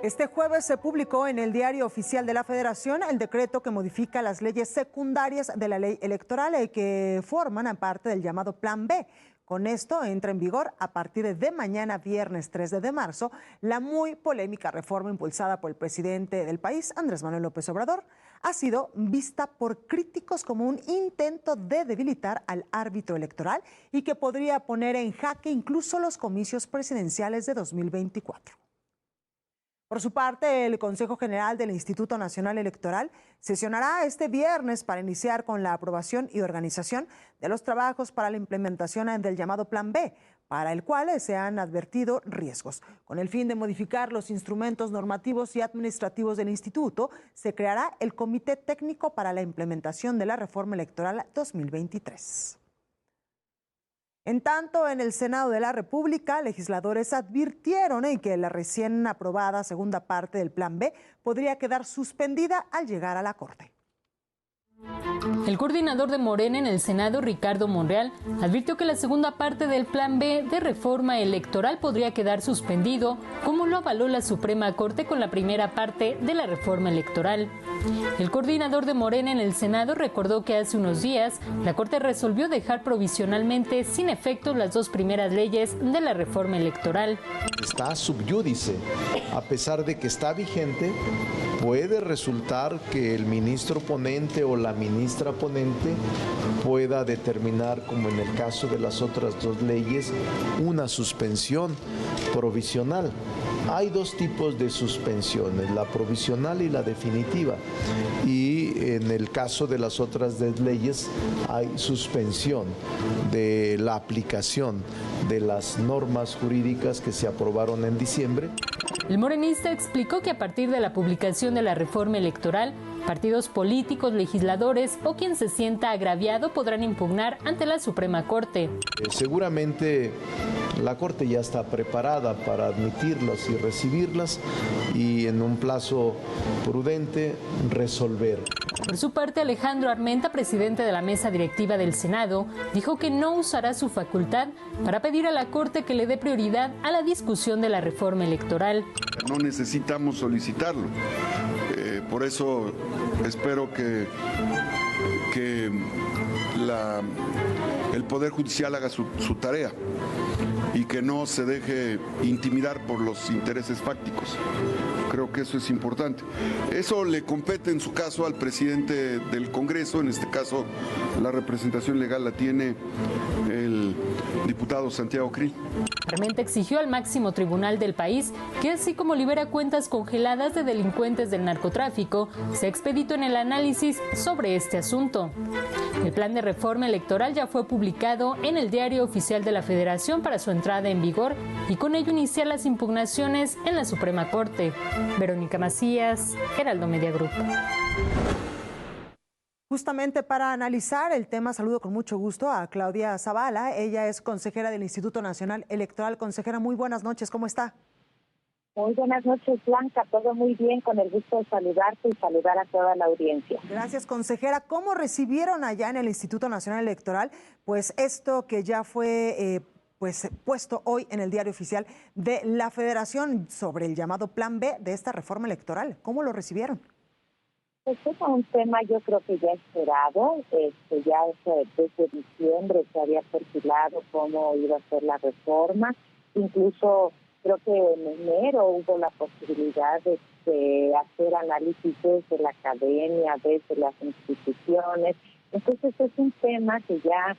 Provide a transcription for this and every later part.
Este jueves se publicó en el Diario Oficial de la Federación el decreto que modifica las leyes secundarias de la ley electoral que forman parte del llamado Plan B. Con esto entra en vigor a partir de mañana, viernes 3 de marzo, la muy polémica reforma impulsada por el presidente del país, Andrés Manuel López Obrador. Ha sido vista por críticos como un intento de debilitar al árbitro electoral y que podría poner en jaque incluso los comicios presidenciales de 2024. Por su parte, el Consejo General del Instituto Nacional Electoral sesionará este viernes para iniciar con la aprobación y organización de los trabajos para la implementación del llamado Plan B, para el cual se han advertido riesgos. Con el fin de modificar los instrumentos normativos y administrativos del instituto, se creará el Comité Técnico para la Implementación de la Reforma Electoral 2023. En tanto, en el Senado de la República, legisladores advirtieron que la recién aprobada segunda parte del Plan B podría quedar suspendida al llegar a la Corte. El coordinador de Morena en el Senado, Ricardo Monreal, advirtió que la segunda parte del Plan B de reforma electoral podría quedar suspendido, como lo avaló la Suprema Corte con la primera parte de la reforma electoral. El coordinador de Morena en el Senado recordó que hace unos días la Corte resolvió dejar provisionalmente sin efecto las dos primeras leyes de la reforma electoral. Está sub iudice, a pesar de que está vigente, puede resultar que el ministro ponente o la ministra ponente pueda determinar, como en el caso de las otras dos leyes, una suspensión provisional. Hay dos tipos de suspensiones, la provisional y la definitiva. Y en el caso de las otras dos leyes hay suspensión de la aplicación de las normas jurídicas que se aprobaron en diciembre. El morenista explicó que a partir de la publicación de la reforma electoral, partidos políticos, legisladores o quien se sienta agraviado podrán impugnar ante la Suprema Corte. Seguramente la Corte ya está preparada para admitirlas y recibirlas y en un plazo prudente resolver. Por su parte, Alejandro Armenta, presidente de la mesa directiva del Senado, dijo que no usará su facultad para pedir a la Corte que le dé prioridad a la discusión de la reforma electoral. No necesitamos solicitarlo. Por eso espero que el Poder Judicial haga su tarea y que no se deje intimidar por los intereses fácticos. Creo que eso es importante. Eso le compete en su caso al presidente del Congreso, en este caso la representación legal la tiene el diputado Santiago Krill. Armenta exigió al máximo tribunal del país que, así como libera cuentas congeladas de delincuentes del narcotráfico, sea expedito en el análisis sobre este asunto. El plan de reforma electoral ya fue publicado en el Diario Oficial de la Federación para su entrada en vigor y con ello iniciar las impugnaciones en la Suprema Corte. Verónica Macías, Heraldo Media Group. Justamente para analizar el tema, saludo con mucho gusto a Claudia Zavala. Ella es consejera del Instituto Nacional Electoral. Consejera, muy buenas noches, ¿cómo está? Muy buenas noches, Blanca. Todo muy bien, con el gusto de saludarte y saludar a toda la audiencia. Gracias, consejera. ¿Cómo recibieron allá en el Instituto Nacional Electoral pues esto que ya fue puesto hoy en el Diario Oficial de la Federación sobre el llamado Plan B de esta reforma electoral? ¿Cómo lo recibieron? Pues es un tema yo creo que ya esperado, ya desde diciembre se había perfilado cómo iba a ser la reforma, incluso creo que en enero hubo la posibilidad de hacer análisis desde la academia, desde las instituciones, entonces es un tema que ya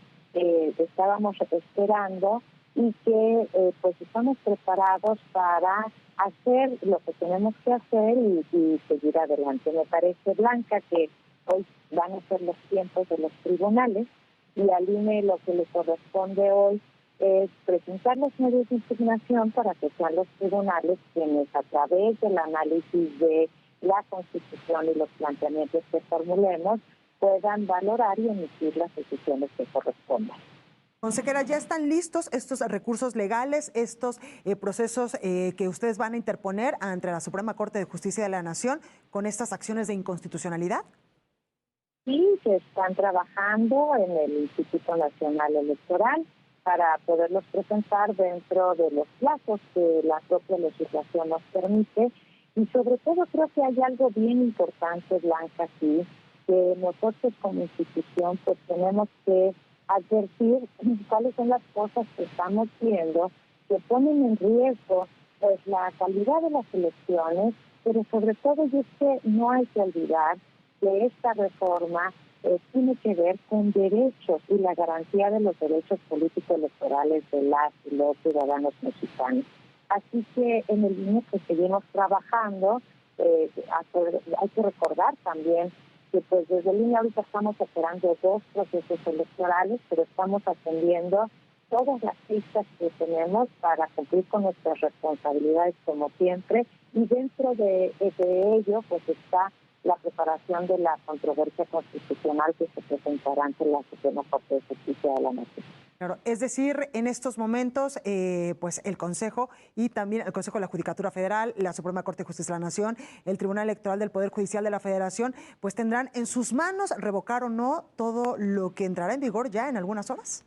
estábamos esperando y que pues estamos preparados para hacer lo que tenemos que hacer y seguir adelante. Me parece, Blanca, que hoy van a ser los tiempos de los tribunales y al INE lo que le corresponde hoy es presentar los medios de impugnación para que sean los tribunales quienes a través del análisis de la Constitución y los planteamientos que formulemos puedan valorar y emitir las decisiones que correspondan. Consejera, ¿ya están listos estos recursos legales, estos procesos que ustedes van a interponer ante la Suprema Corte de Justicia de la Nación con estas acciones de inconstitucionalidad? Sí, se están trabajando en el Instituto Nacional Electoral para poderlos presentar dentro de los plazos que la propia legislación nos permite Y sobre todo creo que hay algo bien importante, Blanca, aquí, que nosotros como institución pues tenemos que advertir cuáles son las cosas que estamos viendo que ponen en riesgo pues la calidad de las elecciones, pero sobre todo es que no hay que olvidar que esta reforma tiene que ver con derechos y la garantía de los derechos políticos electorales de las y los ciudadanos mexicanos. Así que en el INE que seguimos trabajando, hay que recordar también que pues desde el INE ahorita estamos operando 2 procesos electorales, pero estamos atendiendo todas las pistas que tenemos para cumplir con nuestras responsabilidades como siempre, y dentro de ello pues está la preparación de la controversia constitucional que se presentará ante la Suprema Corte de Justicia de la Nación. Claro, es decir, en estos momentos, pues el Consejo y también el Consejo de la Judicatura Federal, la Suprema Corte de Justicia de la Nación, el Tribunal Electoral del Poder Judicial de la Federación, pues tendrán en sus manos revocar o no todo lo que entrará en vigor ya en algunas horas.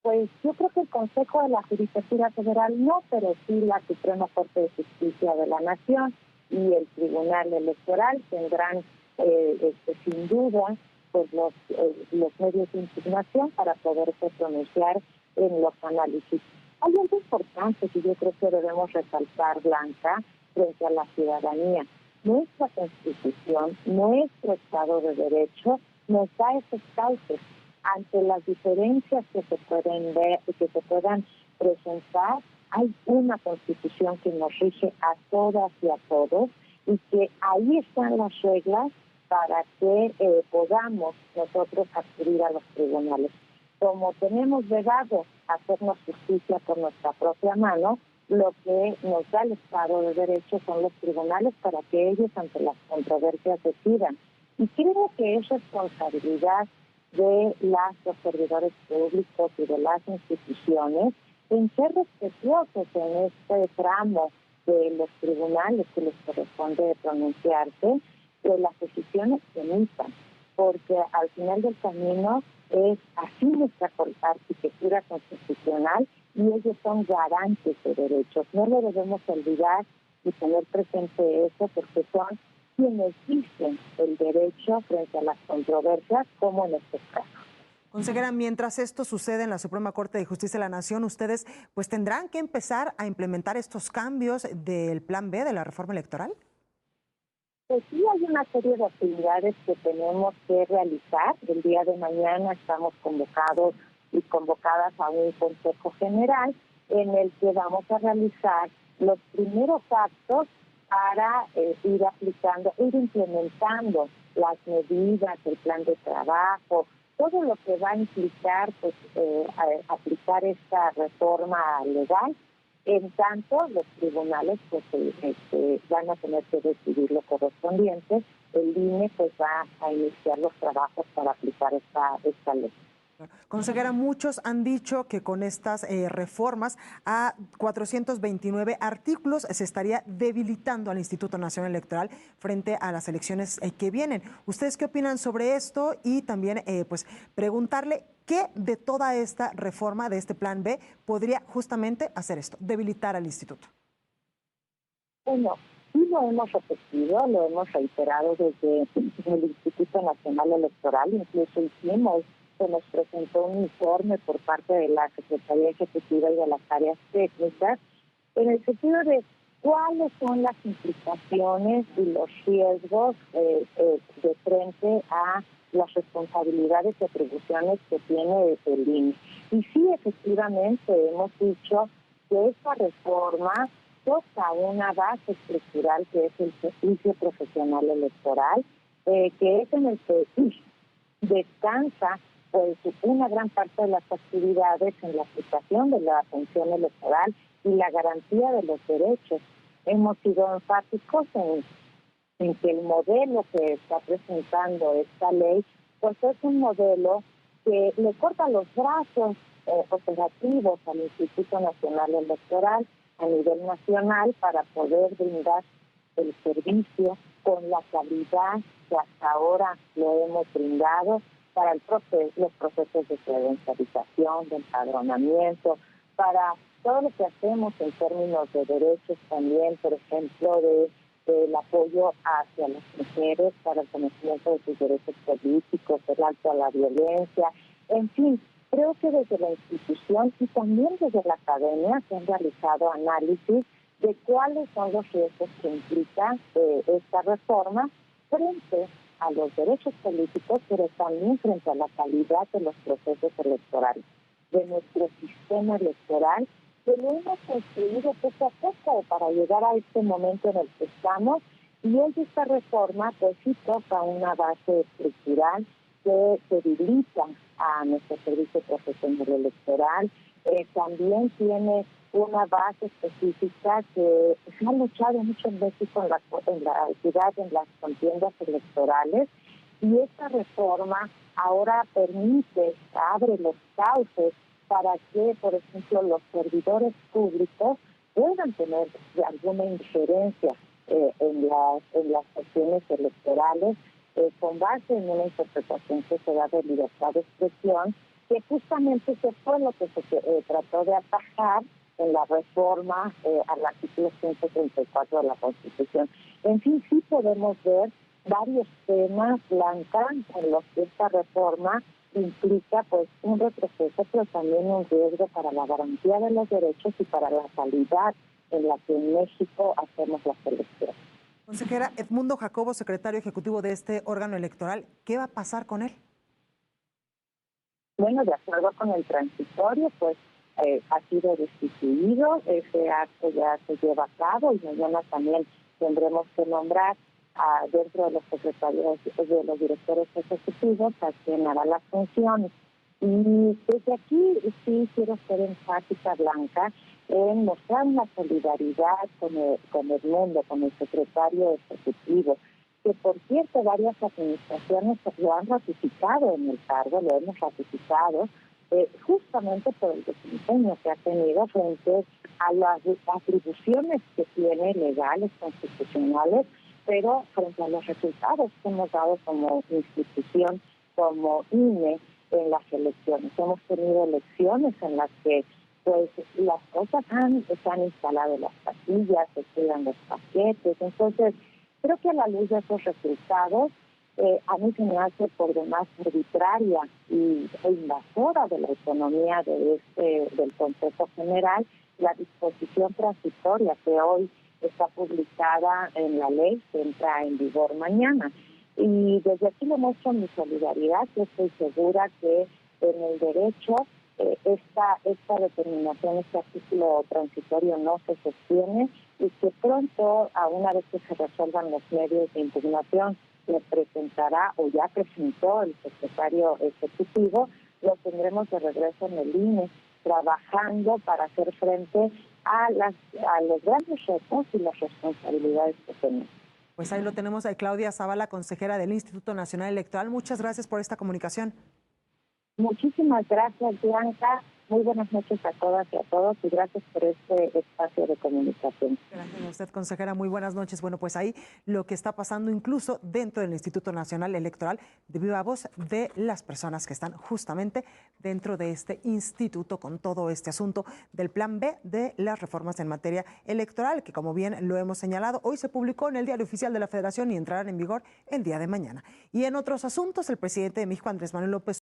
Pues yo creo que el Consejo de la Judicatura Federal no, pero sí la Suprema Corte de Justicia de la Nación y el Tribunal Electoral tendrán sin duda pues los medios de impugnación para poderse pronunciar en los análisis. Hay algo importante que yo creo que debemos resaltar, Blanca, frente a la ciudadanía. Nuestra Constitución, nuestro Estado de Derecho, nos da esos cauces ante las diferencias que se pueden ver y que se puedan presentar. Hay una Constitución que nos rige a todas y a todos, y que ahí están las reglas para que podamos nosotros acudir a los tribunales. Como tenemos vedado hacernos justicia por nuestra propia mano, lo que nos da el Estado de Derecho son los tribunales para que ellos ante las controversias decidan. Y creo que es responsabilidad de los servidores públicos y de las instituciones en ser respetuosos en este tramo de los tribunales que les corresponde pronunciarse de las decisiones que emitan, porque al final del camino es así nuestra arquitectura constitucional y ellos son garantes de derechos. No lo debemos olvidar y tener presente eso, porque son quienes dicen el derecho frente a las controversias, como en este caso. Consejera, mientras esto sucede en la Suprema Corte de Justicia de la Nación, ustedes pues tendrán que empezar a implementar estos cambios del Plan B de la reforma electoral. Pues sí, hay una serie de actividades que tenemos que realizar. El día de mañana estamos convocados y convocadas a un Consejo General en el que vamos a realizar los primeros actos para ir aplicando, ir implementando las medidas, el plan de trabajo, todo lo que va a implicar pues, aplicar esta reforma legal. En tanto, los tribunales pues van a tener que decidir lo correspondiente. El INE pues va a iniciar los trabajos para aplicar esta ley. Consejera, muchos han dicho que con estas reformas a 429 artículos se estaría debilitando al Instituto Nacional Electoral frente a las elecciones que vienen. ¿Ustedes qué opinan sobre esto? Y también pues preguntarle qué de toda esta reforma, de este Plan B, podría justamente hacer esto, debilitar al instituto. Bueno, sí lo hemos repetido, lo hemos reiterado desde el Instituto Nacional Electoral, incluso hicimos, se nos presentó un informe por parte de la Secretaría Ejecutiva y de las áreas técnicas, en el sentido de cuáles son las implicaciones y los riesgos de frente a las responsabilidades y atribuciones que tiene el INE. Y sí, efectivamente, hemos dicho que esta reforma toca una base estructural que es el servicio profesional electoral, que es en el que descansa pues una gran parte de las actividades en la aplicación de la función electoral y la garantía de los derechos. Hemos sido enfáticos en que el modelo que está presentando esta ley pues es un modelo que le corta los brazos operativos al Instituto Nacional Electoral a nivel nacional para poder brindar el servicio con la calidad que hasta ahora lo hemos brindado para los procesos de credencialización, de empadronamiento, para todo lo que hacemos en términos de derechos también, por ejemplo, del apoyo hacia las mujeres para el conocimiento de sus derechos políticos, el alto a la violencia, en fin. Creo que desde la institución y también desde la academia se han realizado análisis de cuáles son los riesgos que implica esta reforma frente a los derechos políticos, pero también frente a la calidad de los procesos electorales, de nuestro sistema electoral, que lo hemos construido poco a poco para llegar a este momento en el que estamos. Y hoy esta reforma pues sí toca una base estructural que debilita a nuestro servicio profesional electoral. También tiene una base específica que se ha luchado mucho en México en la equidad en las contiendas electorales, y esta reforma ahora abre los cauces para que, por ejemplo, los servidores públicos puedan tener alguna injerencia en las cuestiones electorales, con base en una interpretación que se da de libertad de expresión, que justamente eso fue lo que se trató de atajar en la reforma al artículo 134 de la Constitución. En fin, sí podemos ver varios temas, Blanca, en los que esta reforma implica pues un retroceso, pero también un riesgo para la garantía de los derechos y para la calidad en la que en México hacemos las elecciones. Consejera, Edmundo Jacobo, secretario ejecutivo de este órgano electoral, ¿qué va a pasar con él? Bueno, de acuerdo con el transitorio, pues ha sido destituido, ese acto ya se lleva a cabo y mañana también tendremos que nombrar dentro de los secretarios, de los directores ejecutivos, a quien hará las funciones. Y desde aquí sí quiero ser enfática, Blanca, en mostrar una solidaridad con Edmundo, con el secretario ejecutivo, que por cierto varias administraciones lo han ratificado en el cargo, lo hemos ratificado, justamente por el desempeño que ha tenido frente a las atribuciones que tiene legales, constitucionales, pero frente a los resultados que hemos dado como institución, como INE, en las elecciones. Hemos tenido elecciones en las que pues las cosas se han instalado las casillas, se cuidan los paquetes. Entonces, creo que a la luz de esos resultados, a mí se me hace por demás arbitraria e invasora de la autonomía del Consejo General la disposición transitoria que hoy está publicada en la ley, que entra en vigor mañana. Y desde aquí le muestro mi solidaridad, que estoy segura que en el derecho esta determinación, este artículo transitorio no se sostiene, y que pronto, a una vez que se resuelvan los medios de impugnación, le presentará o ya presentó el secretario ejecutivo, lo tendremos de regreso en el INE, trabajando para hacer frente a los grandes retos y las responsabilidades que tenemos. Pues ahí lo tenemos, a Claudia Zavala, consejera del Instituto Nacional Electoral. Muchas gracias por esta comunicación. Muchísimas gracias, Blanca. Muy buenas noches a todas y a todos, y gracias por este espacio de comunicación. Gracias a usted, consejera. Muy buenas noches. Bueno, pues ahí lo que está pasando incluso dentro del Instituto Nacional Electoral, de viva voz de las personas que están justamente dentro de este instituto con todo este asunto del Plan B de las reformas en materia electoral, que como bien lo hemos señalado, hoy se publicó en el Diario Oficial de la Federación y entrarán en vigor el día de mañana. Y en otros asuntos, el presidente de México, Andrés Manuel López